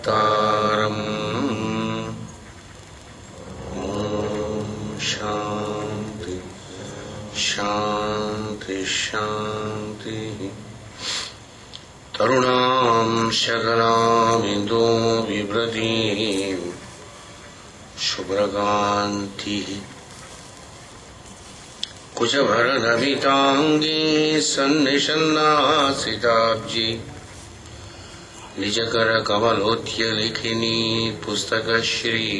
तारम् शांति शांति शांति तरुणां शगलामिन्दो बिभ्रतीं शुभ्रकान्तिः कुचभरधविताङ्गी सन्निषन्नासिताब्जी निजकरकमलोद्यलिखिनी पुस्तकश्री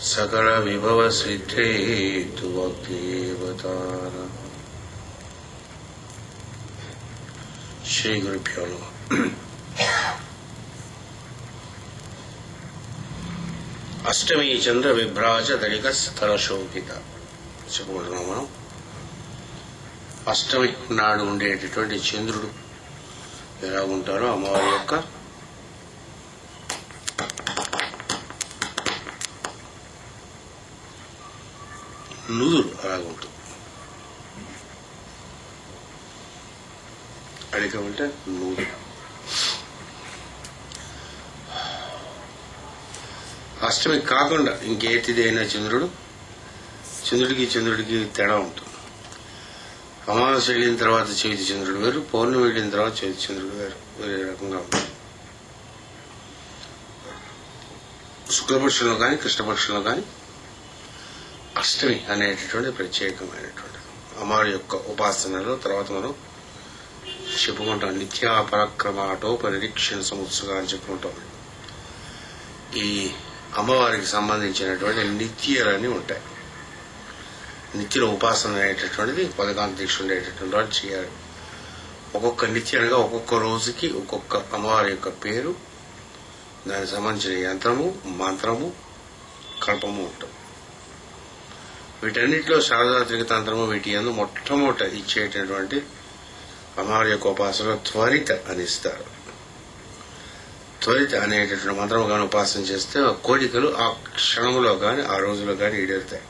सकलविभवसिद्धे तु वक्देवतार। श्री गुरुभ्यो नमः। అష్టమి చంద్ర విభ్రాజ దళిక స్థల శోభిత చెప్పుకుంటున్నాం మనం. అష్టమి నాడు ఉండేటటువంటి చంద్రుడు ఎలా ఉంటారో అమ్మవారి యొక్క నుదురు అలాగుంటుంది. అడిగమంటే నుదురు. అష్టమి కాకుండా ఇంకేటిది అయినా చంద్రుడికి తేడా ఉంటుంది. అమావాస్య వెళ్ళిన తర్వాత చవితి చంద్రుడు వేరు, పౌర్ణమి వెళ్ళిన తర్వాత చవితి చంద్రుడు వేరు, వేరే రకంగా ఉంటుంది. శుక్లపక్షంలో కానీ కృష్ణపక్షంలో కానీ అష్టమి అనేటటువంటి ప్రత్యేకమైనటువంటి అమ్మవారి యొక్క ఉపాసనలో తర్వాత మనం చెప్పుకుంటాం. నిత్యా పరాక్రమాటో పరిరీక్షణ సముత్సగా అని చెప్పుకుంటాం. ఈ అమ్మవారికి సంబంధించినటువంటి నిత్యలని ఉంటాయి. నిత్యుల ఉపాసన అనేటటువంటిది పదకాంత దీక్ష ఉండేటటువంటి వాడు చేయాలి. ఒక్కొక్క నిత్యంగా ఒక్కొక్క రోజుకి ఒక్కొక్క అమ్మవారి యొక్క పేరు, దానికి సంబంధించిన యంత్రము, మంత్రము, కల్పము ఉంటుంది. వీటన్నిటిలో శారదాత్రిక తంత్రము వీటి యందు మొట్టమొదట ఇచ్చేటటువంటి అమ్మవారి యొక్క ఉపాసన త్వరిత అని ఇస్తారు. త్వరిత అనేటటువంటి మంత్రము కానీ ఉపాసన చేస్తే ఆ కోరికలు ఆ క్షణములో కానీ ఆ రోజులో కానీ ఈడేరుతాయి.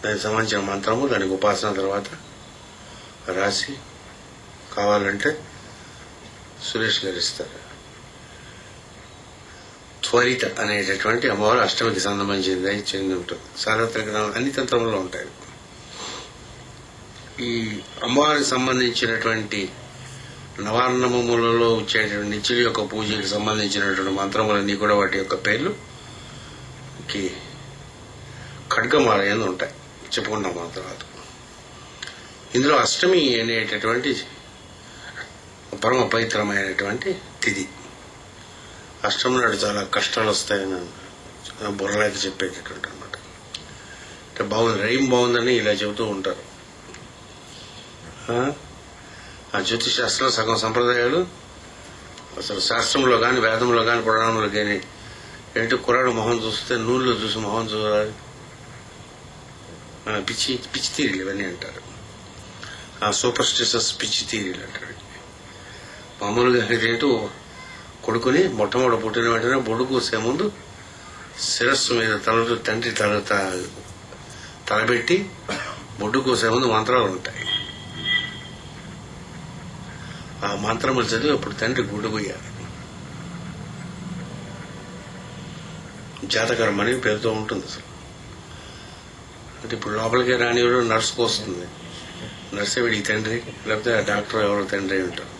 దానికి సంబంధించిన మంత్రము, దానికి ఉపాసన తర్వాత రాసి కావాలంటే సురేష్ గారు ఇస్తారు. త్వరిత అనేటటువంటి అమ్మవారు అష్టమికి సంబంధించింది చెంది ఉంటుంది. సాధారణ అన్ని తంత్రములో ఉంటాయి. ఈ అమ్మవారికి సంబంధించినటువంటి నవాన్నములలో వచ్చేటువంటి నిత్యుల యొక్క పూజకి సంబంధించినటువంటి మంత్రములన్నీ కూడా వాటి యొక్క పేర్లుకి ఖడ్గమాలయంలో ఉంటాయి. చెప్పుకున్నాం మన తర్వాత. ఇందులో అష్టమి అనేటటువంటి పరమ పవిత్రమైనటువంటి తిథి. అష్టమి నాడు చాలా కష్టాలు వస్తాయని బుర్రలేక చెప్పేటటువంటి అనమాట. అంటే బాగుంది, రైమ్ బాగుందని ఇలా చెబుతూ ఉంటారు. ఆ జ్యోతిష్ శాస్త్రంలో సగం సంప్రదాయాలు అసలు శాస్త్రంలో కానీ వేదంలో కానీ పురాణంలో కానీ ఏంటి కుర్రాడు మొహం చూస్తే నూనెలో చూసి మొహం చూడాలి, పిచ్చి పిచ్చి తీరీలు ఇవన్నీ అంటారు. ఆ సూపర్ స్టిషస్ పిచ్చి తీరీలు అంటారు. మామూలుగా ఇదేంటో కొడుకుని మొట్టమొదటి పుట్టిన వెంటనే బొడ్డు కూసే ముందు శిరస్సు మీద తండ్రి తలబెట్టి బొడ్డు కూసే ముందు మంత్రాలు ఉంటాయి. ఆ మంత్రములు చదివి అప్పుడు తండ్రి గుడిపోయారు. జాతకరం అని పేరుతో ఉంటుంది. అసలు అంటే ఇప్పుడు లోపలికి రానివాడు నర్సుకు వస్తుంది. నర్సే వీడికి తండ్రి, లేకపోతే ఆ డాక్టర్ ఎవరో తండ్రి ఉంటారు.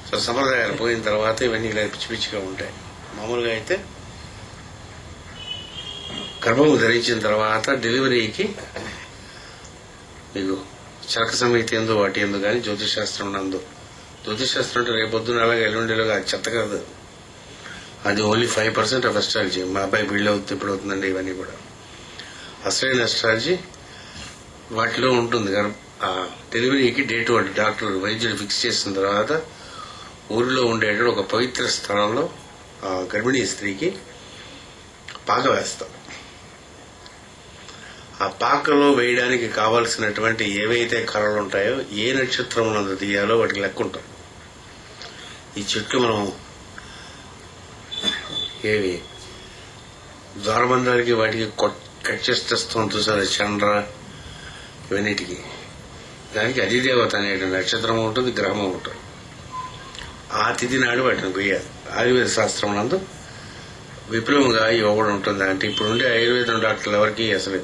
సో సంప్రదాయాలు పోయిన తర్వాత ఇవన్నీ ఇలా పిచ్చి పిచ్చిగా ఉంటాయి. మామూలుగా అయితే గర్భము ధరించిన తర్వాత డెలివరీకి మీకు చరక సమేత ఎందు వాటి ఎందు కానీ జ్యోతిషాస్త్రం నందు, జ్యోతిషాస్త్రం అంటే రేపొద్దున అలాగే ఎల్లుండేలాగా అది చెత్త కాదు. అది ఓన్లీ 5% ఆఫ్ అస్ట్రాలజీ. మా అబ్బాయి బిల్డ్ అవుతుంది, ఇప్పుడు అవుతుందండి. ఇవన్నీ కూడా అసలైన అస్ట్రాలజీ వాటిలో ఉంటుంది. డెలివరీకి డేట్ వాటి డాక్టర్ వైద్యుడు ఫిక్స్ చేసిన తర్వాత ఊరిలో ఉండేటువంటి ఒక పవిత్ర స్థలంలో గర్భిణీ స్త్రీకి పాక వేస్తాం. ఆ పాకలో వేయడానికి కావాల్సినటువంటి ఏవైతే కర్రలు ఉంటాయో, ఏ నక్షత్రం నందు తీయాలో వాటికి లెక్క ఉంటాం. ఈ చెట్లు మనం ఏవి ద్వారబంధాలకి వాటికి కట్ చేసి తెస్తాం చూసారు, చండ్ర ఇవన్నిటికి దానికి అధిదేవత అనేటువంటి నక్షత్రం ఉంటుంది, గ్రహం ఉంటుంది. ఆ తిథి నాడు వాటిని కొయ్యాలి. ఆయుర్వేద శాస్త్రం నందు విప్లవంగా ఇవ్వడం ఉంటుంది. అంటే ఇప్పుడు ఉండే ఆయుర్వేదం డాక్టర్లు ఎవరికి అసలు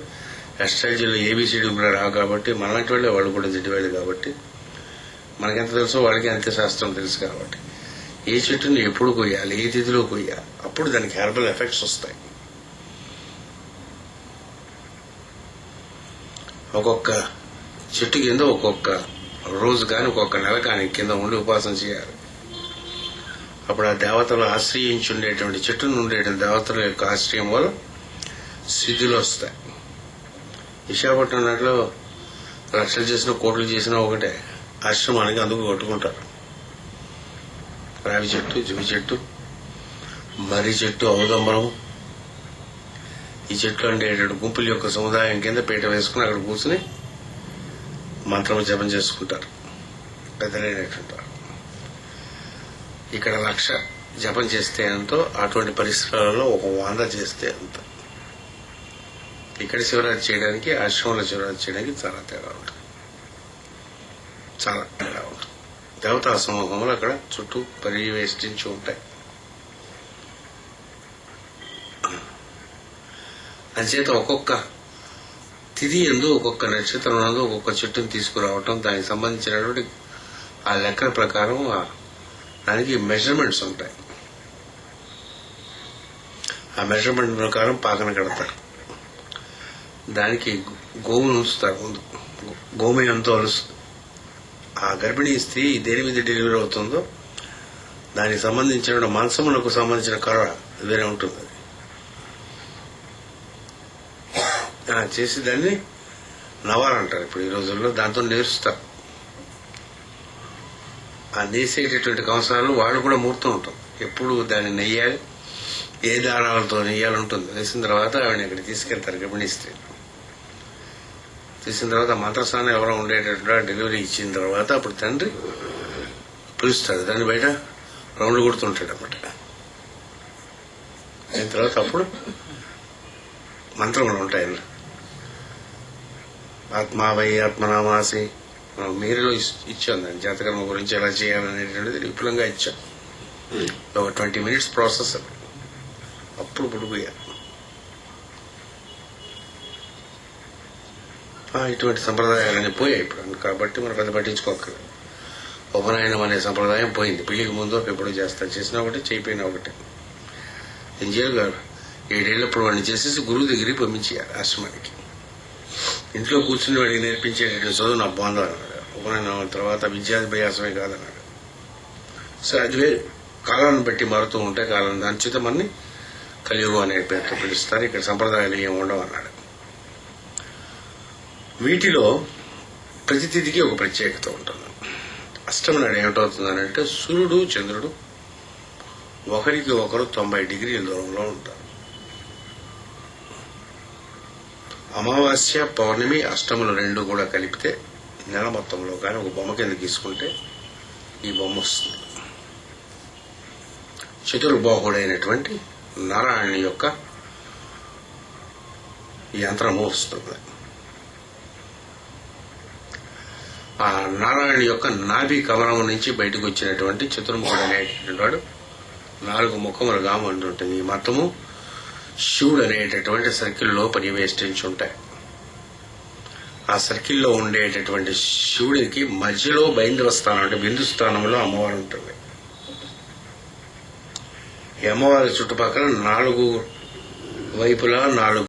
అస్ట్రాలజీలో ఏబిసిడి కూడా రావు కాబట్టి మనలాంటి వాళ్ళే వాళ్ళు కూడా జిడ్డివాళ్ళు కాబట్టి మనకెంత తెలుసో వాళ్ళకి అంతే శాస్త్రం తెలుసు కాబట్టి ఏ చెట్టుని ఎప్పుడు కొయ్యాలి, ఏ తిథిలో కొయ్యాలి, అప్పుడు దానికి హెర్బల్ ఎఫెక్ట్స్ వస్తాయి. ఒక్కొక్క చెట్టు కింద ఒక్కొక్క రోజు కానీ ఒక్కొక్క నెల కానీ కింద ఉండి ఉపాసన చేయాలి. అప్పుడు ఆ దేవతలు ఆశ్రయించి ఉండేటువంటి చెట్టు నుండి ఉండేటువంటి దేవతల యొక్క ఆశ్రయం వల్ల సిద్ధులు వస్తాయి. విశాఖపట్నం నాటిలో లక్షలు చేసినా కోట్లు చేసినా ఒకటే, ఆశ్రమానికి అందుకు కొట్టుకుంటారు. రావి చెట్టు, జువి చెట్టు, మర్రి చెట్టు, ఔదంబరం, ఈ చెట్లు ఉండేటువంటి గుంపుల యొక్క సముదాయం కింద పీట వేసుకుని అక్కడ కూర్చుని మంత్రం జపం చేసుకుంటారు పెద్దలైనటువంటి. ఇక్కడ 1,00,000 జపం చేస్తే ఎంతో, అటువంటి పరిసరాలలో 100 చేస్తే ఎంత. ఇక్కడ శివరాత్రి చేయడానికి ఆశ్రమంలో శివరాత్రి చేయడానికి చాలా తేడా ఉంటుంది. చాలా తేడా ఉంటుంది. దేవతా సమూహములు అక్కడ చుట్టూ పర్యవేష్టించి ఉంటాయి. అంచేత ఒక్కొక్క తిథి యందు ఒక్కొక్క నక్షత్రం నందు ఒక్కొక్క చెట్టును తీసుకురావటం, దానికి సంబంధించినటువంటి ఆ లెక్కల ప్రకారం దానికి మెజర్మెంట్స్ ఉంటాయి. ఆ మెజర్మెంట్ ప్రకారం పాకన కడతారు. దానికి గోవును ఉంచుతారు. ముందు గోమయంతో అలుస్తుంది. ఆ గర్భిణీ స్త్రీ దేని మీద డెలివరీ అవుతుందో దానికి సంబంధించిన మాంసములకు సంబంధించిన కర్ర వేరే ఉంటుంది. చేసి దాన్ని నవార్ అంటారు ఇప్పుడు ఈ రోజుల్లో. దాంతో నేరుస్తారు. ఆ నేసేటటువంటి కంసాలు వాళ్ళు కూడా మూర్తం ఉంటాం. ఎప్పుడు దాన్ని నెయ్యాలి, ఏ దారాలతో నెయ్యాలంటుంది. వేసిన తర్వాత ఆవిడ ఇక్కడ తీసుకెళ్తారు గర్భిణీ స్త్రీ. తీసిన తర్వాత మంత్రస్థానం ఎవరో ఉండేటట్టు డెలివరీ ఇచ్చిన తర్వాత అప్పుడు తండ్రి పిలుస్తాడు. దాన్ని బయట రౌండ్ కొడుతుంటాడు అన్నమాట. అయిన తర్వాత అప్పుడు మంత్రములు ఉంటాయి. ఆత్మావై ఆత్మనామాసి మీరులో ఇచ్చాం. దాన్ని జాతకర్మ గురించి ఎలా చేయాలనేటువంటిది విపులంగా ఇచ్చాం. ఒక 20 minutes ప్రాసెస్. అప్పుడు పుడిపోయా. ఇటువంటి సంప్రదాయాలన్నీ పోయాయి ఇప్పుడు. కాబట్టి మనం పెద్ద పట్టించుకోకర్లేదు. ఉపనయనం అనే సంప్రదాయం పోయింది. పెళ్లికి ముందు ఎప్పుడు చేస్తారు. చేసినా ఒకటి, చేయిపోయినా ఒకటి. ఇంజనీర్ గారు 7 ఏళ్ళప్పుడు వాడిని చేసేసి గురువు దగ్గరికి పంపించేయాలి ఆశ్రమానికి. ఇంట్లో కూర్చుని వాడికి నేర్పించేటటువంటి చదువు నాకు బాగుందా అన్నాడు. ఉపనయనం తర్వాత విద్యాభ్యాసమే కాదన్నాడు. సో అది కాలాన్ని బట్టి మారుతూ ఉంటాయి. కాలం దాని చేత మనని కలియుగం అనే పేరుతో పిలుస్తారు. ఇక్కడ సంప్రదాయాలు ఏమి ఉండవు అన్నాడు. వీటిలో ప్రతి తిథికి ఒక ప్రత్యేకత ఉంటుంది. అష్టమి నాడు ఏమిటవుతుందనంటే సూర్యుడు చంద్రుడు ఒకరికి ఒకరు 90 degrees దూరంలో ఉంటారు. అమావాస్య, పౌర్ణమి, అష్టములు 2 కూడా కలిపితే నెల మొత్తంలో కానీ ఒక బొమ్మ కింద తీసుకుంటే ఈ బొమ్మ వస్తుంది. చతుర్బాహుడైనటువంటి నారాయణ యొక్క యంత్రము వస్తుంది. ఆ నారాయణ యొక్క నాభి కమలం నుంచి బయటకు వచ్చినటువంటి చతుర్ముఖుడు అనేటటువంటి వాడు 4 ముఖములుగా ఉంటుంది. ఈ మొత్తము శివుడు అనేటటువంటి సర్కిల్లో పర్యవేష్టించి ఉంటాయి. ఆ సర్కిల్లో ఉండేటటువంటి శివుడికి మధ్యలో బైందవ స్థానం అంటే బిందు స్థానంలో అమ్మవారు ఉంటుంది. ఈ అమ్మవారి చుట్టుపక్కల 4 వైపులా 4